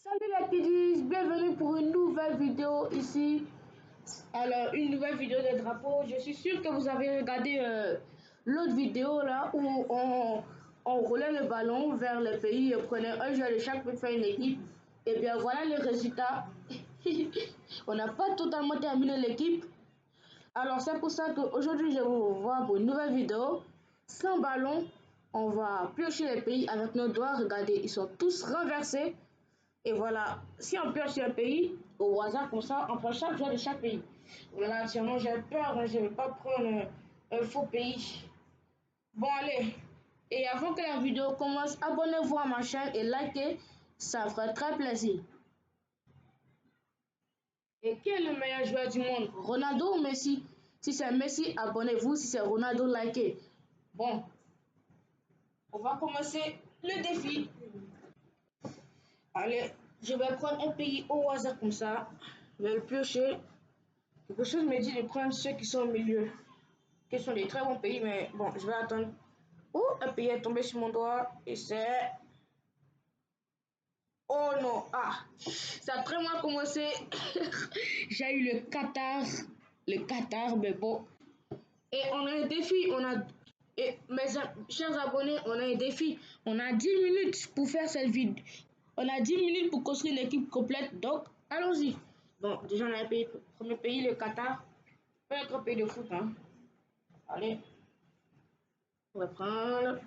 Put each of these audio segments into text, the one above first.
Salut les kiddies, bienvenue pour une nouvelle vidéo ici. Alors, une nouvelle vidéo de drapeau. Je suis sûr que vous avez regardé l'autre vidéo là où on roulait le ballon vers le pays et prenait un joueur de chaque pour faire une équipe. Et bien voilà le résultat. On n'a pas totalement terminé l'équipe. Alors c'est pour ça qu'aujourd'hui je vous vois pour une nouvelle vidéo. Sans ballon, on va piocher les pays avec nos doigts. Regardez, ils sont tous renversés. Et voilà, si on pioche un pays, au hasard comme ça, on prend chaque joueur de chaque pays. Voilà, actuellement j'ai peur, hein, je ne vais pas prendre un faux pays. Bon allez, et avant que la vidéo commence, abonnez-vous à ma chaîne et likez, ça ferait très plaisir. Et qui est le meilleur joueur du monde, Ronaldo ou Messi? Si c'est Messi, abonnez-vous, si c'est Ronaldo, likez. Bon, on va commencer le défi. Allez, je vais prendre un pays au hasard comme ça, je vais le piocher. Quelque chose me dit de prendre ceux qui sont au milieu, qui sont des très bons pays, mais bon, je vais attendre. Oh, un pays est tombé sur mon doigt et c'est... Oh non, ah, ça a très mal commencé. J'ai eu le Qatar, mais bon. Et on a un défi, Et mes chers abonnés, on a un défi. On a 10 minutes pour faire cette vidéo. On a 10 minutes pour construire l'équipe complète, donc allons-y. Bon, déjà on a un pays, premier pays, le Qatar. Pas un grand pays de foot, hein. Allez, on va prendre.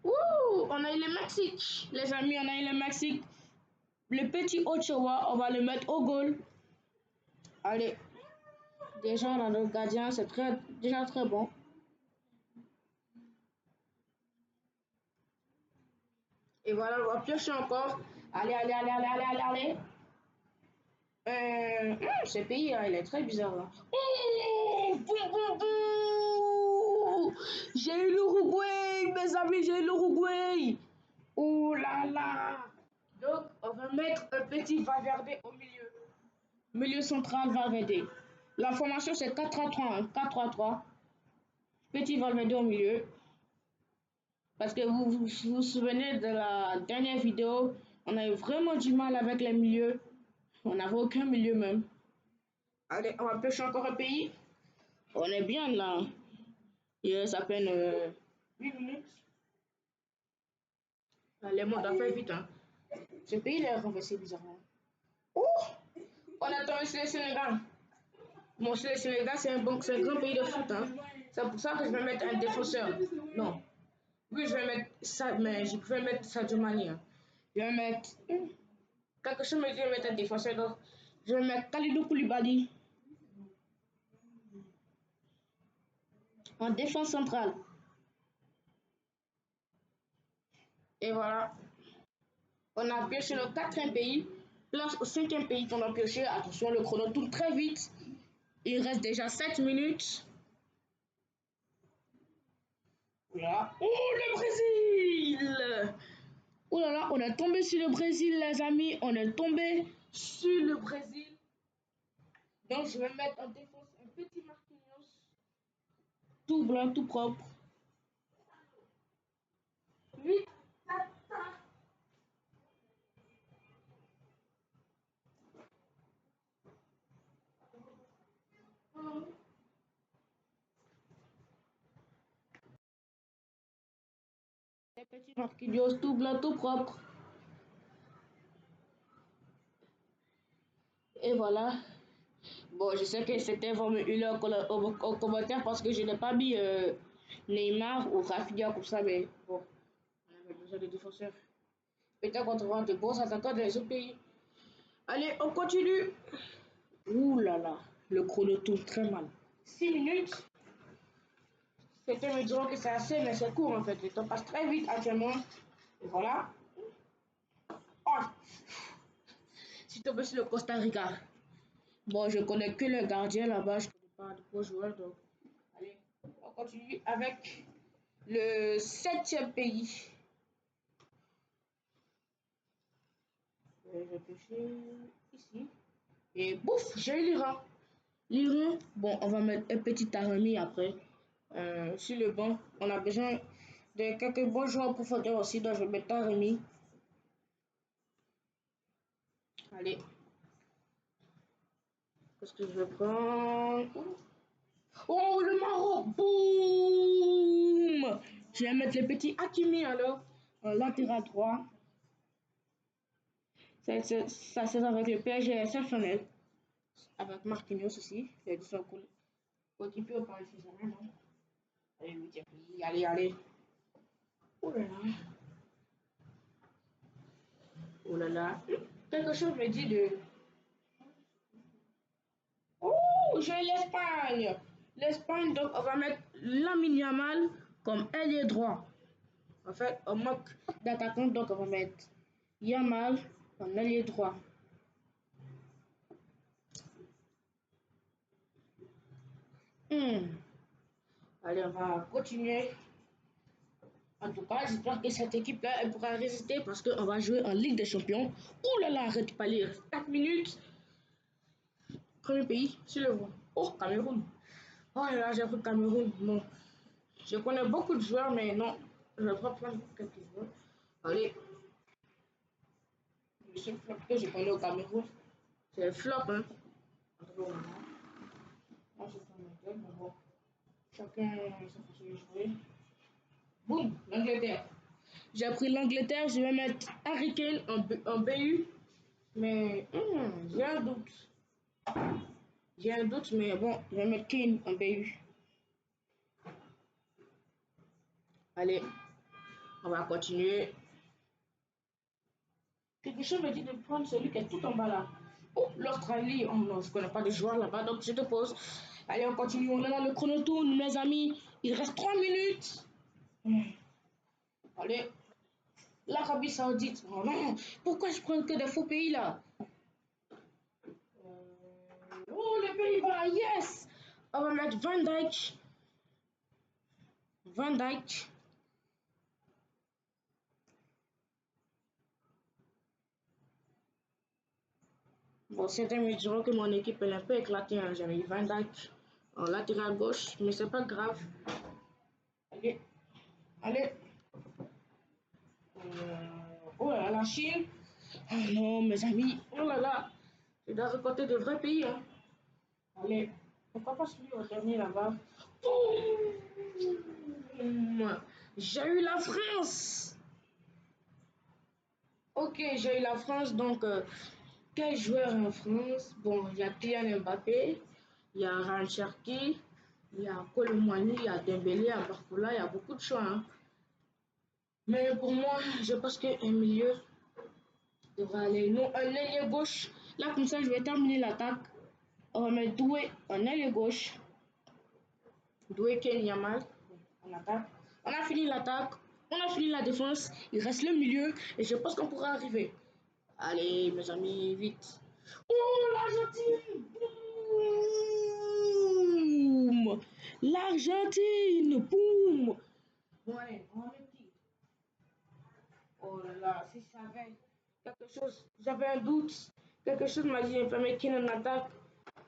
Ouh, on a eu le Mexique. Les amis, on a eu le Mexique. Le petit Ochoa, on va le mettre au goal. Allez, déjà on a notre gardien, c'est déjà très bon. Et voilà, on va piocher encore. Allez, allez, allez, allez, allez, allez, allez. Ce pays, hein, il est très bizarre. Hein. Oh, boum, boum, boum. J'ai eu l'Uruguay, mes amis, j'ai eu l'Uruguay. Oh là là. Donc, on va mettre un petit Valverde au milieu. Milieu central Valverde. La formation, c'est 4-3-3. Hein, 4-3-3. Petit Valverde au milieu. Parce que vous souvenez de la dernière vidéo, on a eu vraiment du mal avec les milieux. On n'avait aucun milieu même. Allez, on va pêcher encore un pays. On est bien là. Il reste à peine 8 minutes. Allez, on doit faire vite. Hein. Ce pays est renversé bizarrement. Oh! On a tombé sur le Sénégal. Bon, le Sénégal, c'est un grand pays de foot. Hein. C'est pour ça que je vais mettre un défenseur. Non. Oui, je vais mettre ça, mais je peux mettre Sadio Mané. Hein. Je vais mettre. Quelque chose me dit de mettre un défenseur. Donc, je vais mettre Kalidou Koulibaly en défense centrale. Et voilà. On a pioché le quatrième pays. Place au cinquième pays qu'on a pioché. Attention, le chrono tourne très vite. Il reste déjà 7 minutes. Là. Oh, le Brésil! Oh là là, on est tombé sur le Brésil, les amis. On est tombé sur le Brésil. Donc, je vais mettre en défense un petit Marquinhos. Tout blanc, tout propre. Oui. Les petits Marquinhos, tout blanc, tout propre. Et voilà. Bon, je sais que c'était vraiment une heure au commentaire parce que je n'ai pas mis Neymar ou Rafinha comme ça, mais bon, on avait besoin de défenseurs. Peut-être qu'on trouvera de bons attaquants dans les autres pays. Allez, on continue. Ouh là là, le chrono tourne très mal. 6 minutes. Certains me diront que c'est assez, mais c'est court en fait. Le temps passe très vite actuellement. Et voilà. Oh, je suis tombé sur le Costa Rica. Bon, je connais que le gardien là-bas, je connais pas de gros joueurs. Donc, allez, on continue avec le septième pays. Je vais pêcher ici. Et bouf, j'ai eu l'Iran. L'Iran, bon, on va mettre un petit Taremi après. Sur le banc, on a besoin de quelques bons joueurs en profondeur aussi, donc je vais mettre Taremi. Allez. Qu'est-ce que je vais prendre? Oh, le Maroc! Boum! Je vais mettre les petits Hakimi alors en latéral droit. Ça c'est avec le PSG exceptionnel. Avec Marquinhos aussi. Les deux sont cool. Coéquipier au Paris Saint-Germain, non? Allez, oui, allez, allez. Oh là là. Oh là là. Quelque chose me dit de... Oh, j'ai l'Espagne. L'Espagne, donc on va mettre Lamine Yamal comme ailier droit. En fait, on manque d'attaquant, donc on va mettre Yamal comme ailier droit. Allez, on va continuer. En tout cas, j'espère que cette équipe-là, elle pourra résister parce qu'on va jouer en Ligue des Champions. Ouh là là, arrête pas lire. 4 minutes. Premier pays, sur le voit. Oh, Cameroun. Oh là là, j'ai pris Cameroun. Non. Je connais beaucoup de joueurs, mais non. Je ne vais pas prendre quelques joueurs. Allez. Le seul flop que je connais au Cameroun, c'est le flop, hein. Moi, je prends mon club, mais bon. Chacun sa façon de jouer. Boum, l'Angleterre. J'ai pris l'Angleterre, je vais mettre Harry Kane en BU. Mais j'ai un doute. J'ai un doute, mais bon, je vais mettre Kane en BU. Allez, on va continuer. Quelque chose me dit de prendre celui qui est tout en bas là. Oh, l'Australie. Oh non, je connais pas de joueurs là-bas, donc je te pose. Allez, on continue. On est dans le chrono tourne, mes amis. Il reste 3 minutes. Allez, l'Arabie Saoudite. Oh non, pourquoi je prends que des faux pays là? Oh, les Pays-Bas, yes! On va mettre Van Dijk. Van Dijk. Bon, certains me diront que mon équipe est un peu éclatée. Hein. J'avais Van Dijk en latéral gauche, mais c'est pas grave. Allez, allez. Oh là là, la Chine. Oh non, mes amis. Oh là là. Je dois récolter de vrais pays. Hein. Allez, pourquoi pas celui au dernier là-bas? J'ai eu la France. Ok, j'ai eu la France, donc quel joueur en France? Bon, il y a Kylian Mbappé, il y a Ryan Cherki, il y a Colomani, il y a Dembélé, il y a Barcola, il y a beaucoup de choix. Hein. Mais pour moi, je pense qu'un milieu devrait aller. Non, un ailier gauche. Là, comme ça, je vais terminer l'attaque. On va mettre Doué en ailier gauche. Doué Ken Yamal en attaque. On a fini l'attaque. On a fini la défense. Il reste le milieu. Et je pense qu'on pourra arriver. Allez, mes amis, vite. Oh, l'Argentine! Boum! L'Argentine! Boum! Bon, allez, on va mettre qui? Oh là là, si je savais quelque chose, j'avais un doute. Quelque chose m'a dit, on peut mettre qui en attaque?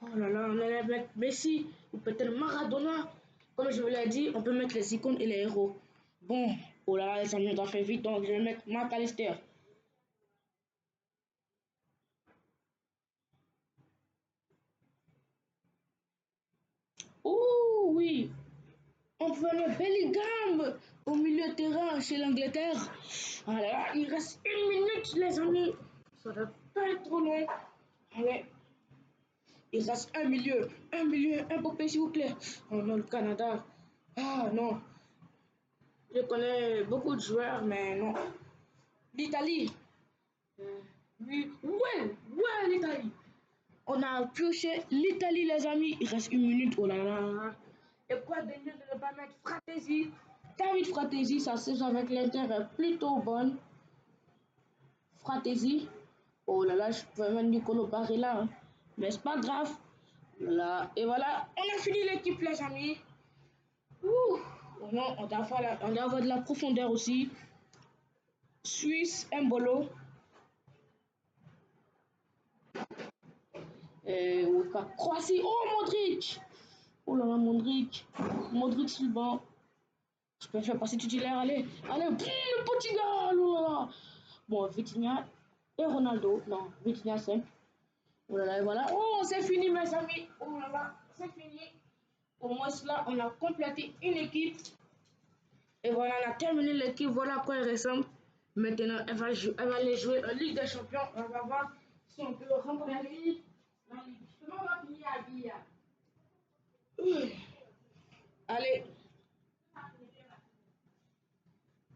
Oh là là, on allait mettre Messi ou peut-être Maradona. Comme je vous l'ai dit, on peut mettre les icônes et les héros. Bon, oh là là, les amis, on doit faire vite, donc je vais mettre McAllister. Oh oui, on peut mettre Bellingham au milieu de terrain chez l'Angleterre. Ah là là, il reste 1 minute, les amis. Ça ne doit pas être trop long. Allez, il reste un milieu, un Mbappé s'il vous plaît. Oh non, le Canada. Ah non, je connais beaucoup de joueurs, mais non. L'Italie. Oui, ouais, l'Italie. On a pioché l'Italie, les amis. Il reste 1 minute. Oh là là. Et quoi de mieux de ne pas mettre Fratesi? David Fratesi, ça c'est avec l'Inter plutôt bonne. Fratesi. Oh là là, je peux mettre Nicolo Barella. Hein. Mais c'est pas grave. Là. Et voilà, on a fini l'équipe, les amis. Ouh. Oh non, on doit avoir de la profondeur aussi. Suisse, Mbolo. Croatie. Oh, Modric. Oh là là, Modric. Modric sur le banc. Je peux faire passer titulaire. Allez, allez. Le Portugal. Oh là là. Bon, Vitinha. et Ronaldo. Non, Vitinha 5. Voilà, voilà. Oh, c'est fini, mes amis. Oh là là, c'est fini. Au moins, là, on a complété une équipe. Et voilà, on a terminé l'équipe. Voilà à quoi elle ressemble. Maintenant, elle va aller jouer en Ligue des Champions. On va voir si on peut remporter la Ligue. Comment on va finir à dire? Allez,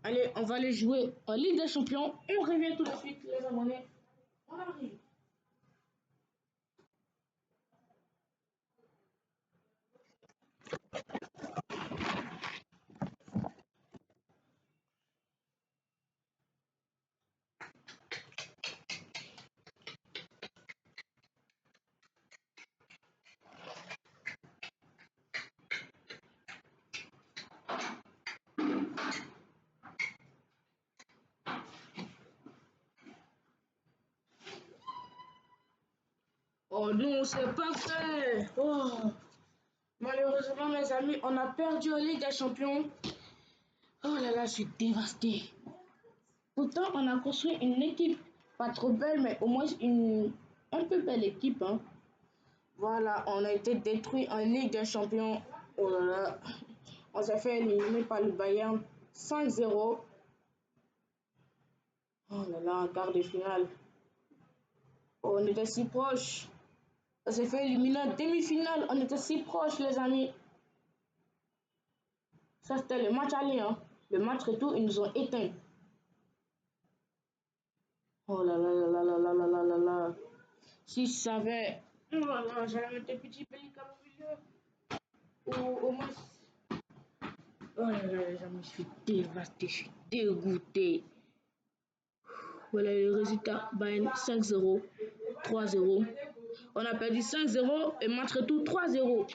allez, on va aller jouer en Ligue des Champions. On revient tout de suite, les abonnés. On arrive. Oh non, c'est pas fait. Oh. Malheureusement, mes amis, on a perdu en Ligue des Champions. Oh là là, je suis dévastée. Pourtant, on a construit une équipe pas trop belle, mais au moins une un peu belle équipe. Hein. Voilà, on a été détruit en Ligue des Champions. Oh là là. On s'est fait éliminer par le Bayern 5-0. Oh là là, en quart de finale. Oh, on était si proche. On s'est fait éliminer en demi-finale. On était si proches, les amis. Ça, c'était le match aller. Hein. Le match retour, ils nous ont éteints. Oh là là là là là là là là là là. Si je savais. Oh là là, j'allais mettre un petit pélican au milieu. Ou au moins. Oh là là, les amis, je suis dévasté, je suis dégoûté. Voilà le résultat. Bayern 5-0, 3-0. On a perdu 5-0 et match retour 3-0.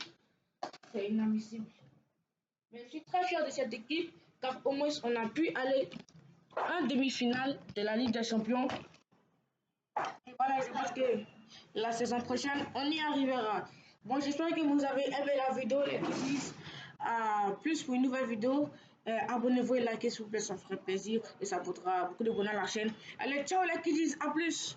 C'est inadmissible. Mais je suis très fier de cette équipe car au moins on a pu aller en demi-finale de la Ligue des Champions. Et voilà, je pense que la saison prochaine, on y arrivera. Bon, j'espère que vous avez aimé la vidéo, les petits. Plus pour une nouvelle vidéo, abonnez-vous et likez s'il vous plaît, ça ferait plaisir et ça apportera beaucoup de bonheur à la chaîne. Allez, ciao les kiddies, à plus!